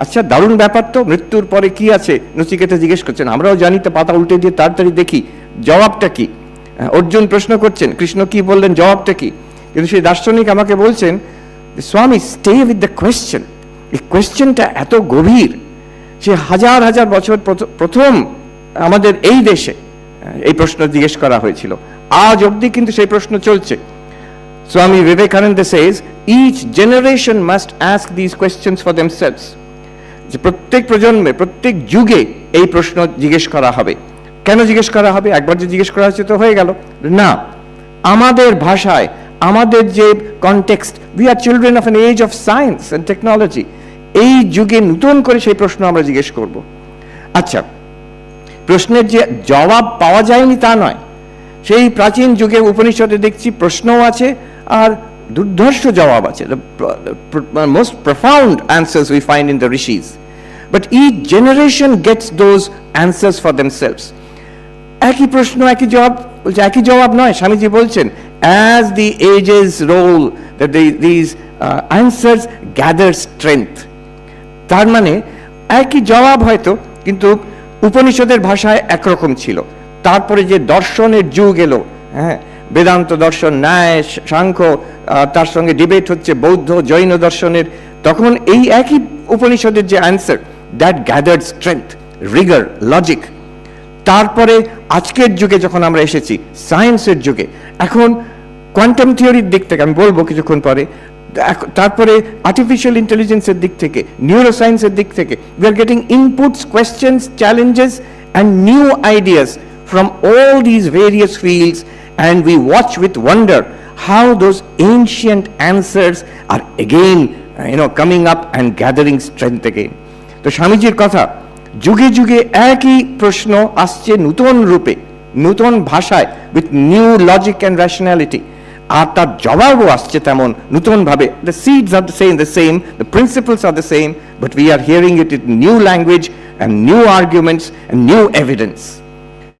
আচ্ছা, দারুণ ব্যাপার তো, মৃত্যুর পরে কি আছে নচিকেতা জিজ্ঞেস করছেন। আমরাও জানি তো, পাতা উল্টে দিয়ে তাড়াতাড়ি দেখি জবাবটা কি। অর্জুন প্রশ্ন করছেন, কৃষ্ণ কি বললেন, জবাবটা কি। কিন্তু সেই দার্শনিক আমাকে বলছেন, স্বামী স্টে উইথ দ্য কোয়েশ্চেন। এই কোয়েশ্চেনটা এত গভীর, সে হাজার হাজার বছর প্রথম আমাদের এই দেশে এই প্রশ্ন জিজ্ঞেস করা হয়েছিল, আজ অবধি কিন্তু সেই প্রশ্ন চলছে। Swami Vivekananda says each generation must ask these questions for themselves. যে প্রত্যেক প্রজন্মে, প্রত্যেক যুগে এই প্রশ্ন জিজ্ঞেস করা হবে। কেন জিজ্ঞেস করা হবে? একবার যে জিজ্ঞেস করা হচ্ছে তো হয়ে গেল না। আমাদের ভাষায়, আমাদের যে context, we are children of an age of science and technology, এই যুগে নতুন করে সেই প্রশ্ন আমরা জিজ্ঞেস করব। আচ্ছা, প্রশ্নের যে জবাব পাওয়া যায়নি তা নয়, সেই প্রাচীন যুগে উপনিষদে দেখছি প্রশ্নও আছে আর দুর্ধর্ষ জবাব আছে। Most profound answers we find in the rishis, but each generation gets those answers for themselves. একই প্রশ্ন একই জবাব, বলছে একই জবাব নয়। স্বামীজি বলছেন, as the ages roll these answers gather strength. তার মানে একই জবাব হয়তো, কিন্তু উপনিষদের ভাষায় একরকম ছিল। তারপরে যে দর্শনের যুগ এলো, হ্যাঁ, বেদান্ত দর্শন, ন্যায়, সাংখ্য, তার সঙ্গে ডিবেট হচ্ছে বৌদ্ধ জৈন দর্শনের, তখন এই একই উপনিষদের যে answer, that gathered strength, Regard, logic. তারপরে আজকের যুগে যখন আমরা এসেছি, সায়েন্সের যুগে, এখন কোয়ান্টাম থিওরির দিক থেকে আমি বলবো কিছুক্ষণ পরে, তারপরে আর্টিফিশিয়াল ইন্টেলিজেন্সের দিক থেকে, নিউরোসায়েন্সের দিক থেকে, we are getting inputs, questions, challenges and new ideas from all these various fields, and we watch with wonder how those ancient answers are again coming up and gathering strength again. তো স্বামীজির কথা, যুগে যুগে একই প্রশ্ন আসছে নতুন রূপে, নতুন ভাষায়, with new logic and rationality, আর তার জবাবও আসছে তেমন নতুন ভাবে। The seeds are the same, the principles are the same, but we are hearing it in new language and new arguments and new evidence.